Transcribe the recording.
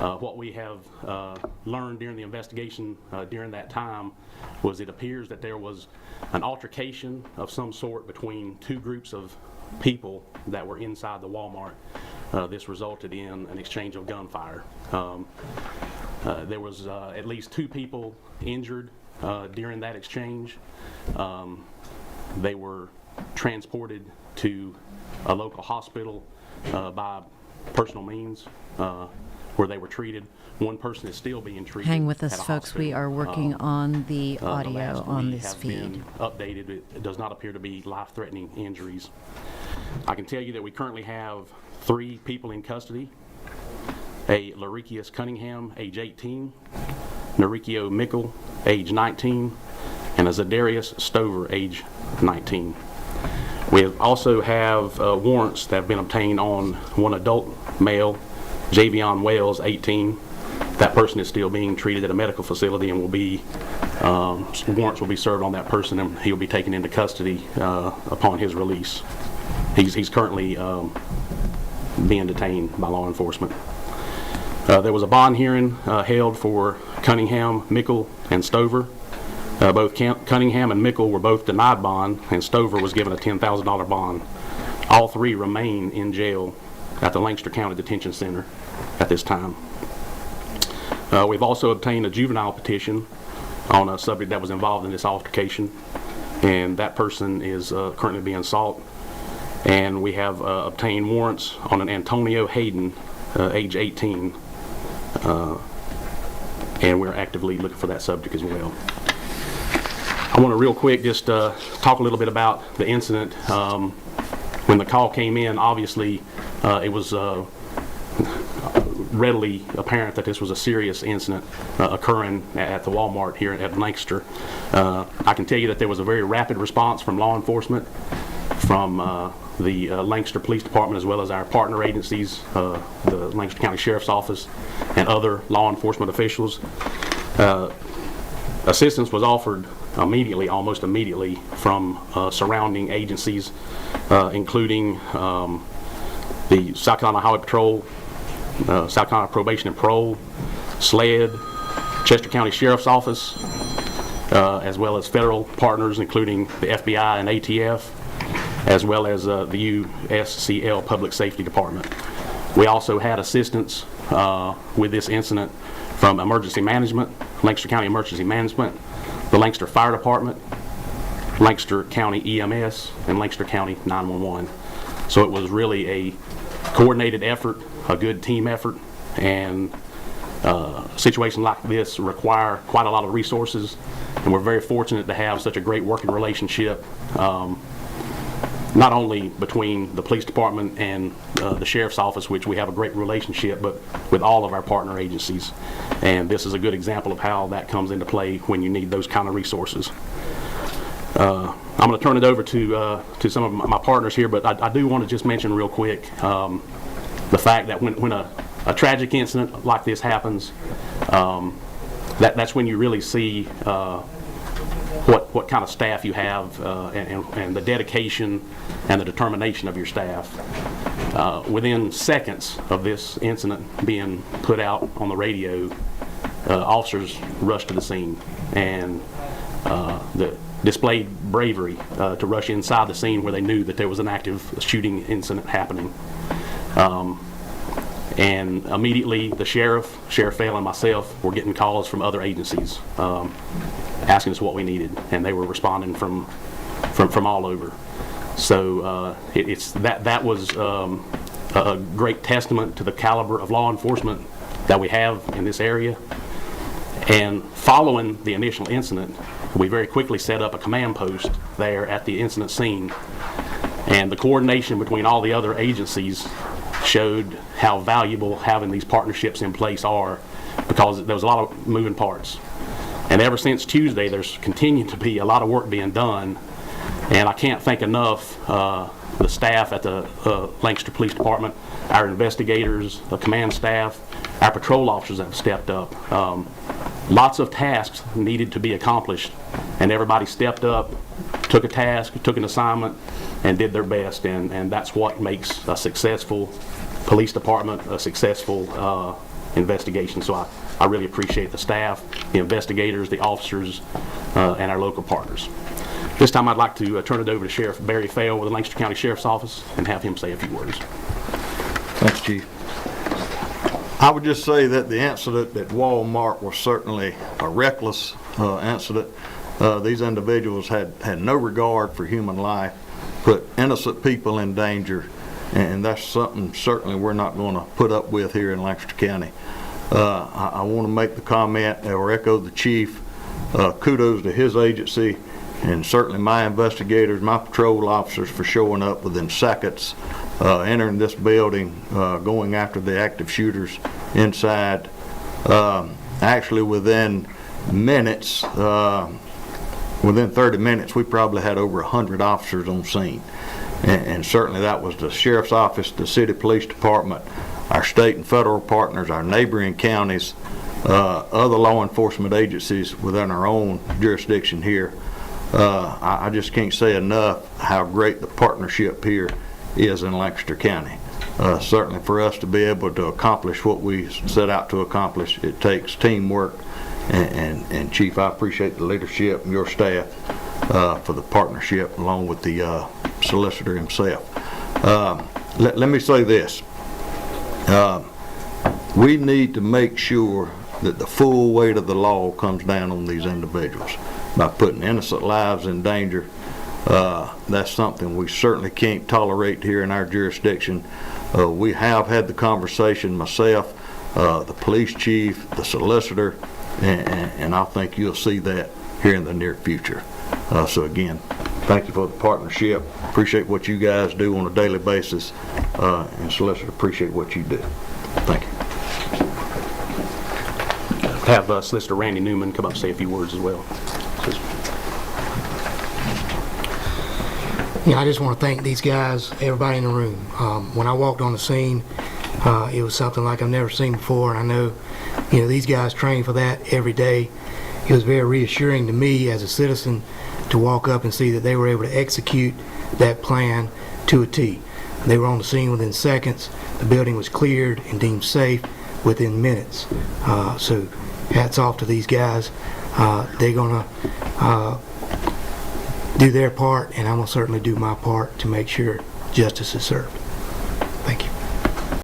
What we have learned during the investigation during that time was it appears that there was an altercation of some sort between two groups of people that were inside the Walmart. This resulted in an exchange of gunfire. There was at least 2 people injured during that exchange. They were transported to a local hospital by personal means where they were treated. One person is still being treated. Hang with us, at a folks. hospital. We are working on the audio last on we this have feed. been updated. It does not appear to be life-threatening injuries. I can tell you that we currently have 3 people in custody. A Larikius Cunningham, age 18, Norikio Mickle, age 19, and a Zadarius Stover, age 19. We also have warrants that have been obtained on one adult male, Javion Wells, 18. That person is still being treated at a medical facility and will be, warrants will be served on that person, and he'll be taken into custody upon his release. He's currently being detained by law enforcement. There was a bond hearing held for Cunningham, Mickle, and Stover. Both Cunningham and Mickle were both denied bond, and Stover was given a $10,000 bond. All 3 remain in jail at the Lancaster County Detention Center at this time. We've also obtained a juvenile petition on a subject that was involved in this altercation, and that person is currently being sought. And we have obtained warrants on an Antonio Hayden, age 18, and we're actively looking for that subject as well. I want to real quick just talk a little bit about the incident. When the call came in, obviously it was readily apparent that this was a serious incident occurring at the Walmart here at Lancaster. I can tell you that there was a very rapid response from law enforcement, from the Lancaster Police Department, as well as our partner agencies, the Lancaster County Sheriff's Office, and other law enforcement officials. Assistance was offered immediately, almost immediately, from surrounding agencies, including the South Carolina Highway Patrol, South Carolina Probation and Parole, SLED, Chester County Sheriff's Office, as well as federal partners, including the FBI and ATF, as well as the USCL Public Safety Department. We also had assistance with this incident from Emergency Management, Lancaster County Emergency Management, the Lancaster Fire Department, Lancaster County EMS, and Lancaster County 911. So it was really a coordinated effort, a good team effort, and situations like this require quite a lot of resources, and we're very fortunate to have such a great working relationship, not only between the police department and the sheriff's office, which we have a great relationship, but with all of our partner agencies. And this is a good example of how that comes into play when you need those kind of resources. I'm going to turn it over to some of my partners here, but I do want to just mention real quick the fact that when a tragic incident like this happens, that's when you really see what kind of staff you have and the dedication and the determination of your staff. Within seconds of this incident being put out on the radio, officers rushed to the scene and displayed bravery to rush inside the scene where they knew that there was an active shooting incident happening. And immediately the Sheriff Fell, and myself were getting calls from other agencies asking us what we needed, and they were responding from all over. So that was a great testament to the caliber of law enforcement that we have in this area. And following the initial incident, we very quickly set up a command post there at the incident scene, and the coordination between all the other agencies showed how valuable having these partnerships in place are, because there was a lot of moving parts. And ever since Tuesday, there's continued to be a lot of work being done, and I can't thank enough the staff at the Lancaster Police Department, our investigators, the command staff, our patrol officers that have stepped up. Lots of tasks needed to be accomplished, and everybody stepped up, took a task, took an assignment, and did their best, and that's what makes a successful police department, a successful investigation. So I really appreciate the staff, the investigators, the officers, and our local partners. This time I'd like to turn it over to Sheriff Barry Fale with the Lancaster County Sheriff's Office and have him say a few words. Thanks, Chief. I would just say that the incident at Walmart was certainly a reckless incident. These individuals had no regard for human life, put innocent people in danger, and that's something certainly we're not going to put up with here in Lancaster County. I want to make the comment or echo the chief. Kudos to his agency and certainly my investigators, my patrol officers for showing up within seconds, entering this building, going after the active shooters inside. Actually within minutes, within 30 minutes, we probably had over 100 officers on scene. And certainly that was the Sheriff's Office, the City Police Department, our state and federal partners, our neighboring counties, other law enforcement agencies within our own jurisdiction here. I just can't say enough how great the partnership here is in Lancaster County. Certainly for us to be able to accomplish what we set out to accomplish, it takes teamwork. And Chief, I appreciate the leadership and your staff for the partnership along with the solicitor himself. Let me say this. We need to make sure that the full weight of the law comes down on these individuals by putting innocent lives in danger. That's something we certainly can't tolerate here in our jurisdiction. We have had the conversation, myself, the police chief, the solicitor, and I think you'll see that here in the near future. So again, thank you for the partnership. Appreciate what you guys do on a daily basis, and solicitor, appreciate what you do. Thank you. Have Solicitor Randy Newman come up and say a few words as well. Yeah, I just want to thank these guys, everybody in the room. When I walked on the scene, it was something like I've never seen before, and I know, these guys train for that every day. It was very reassuring to me as a citizen to walk up and see that they were able to execute that plan to a T. They were on the scene within seconds. The building was cleared and deemed safe within minutes. So hats off to these guys. They're going to do their part, and I'm going to certainly do my part to make sure justice is served.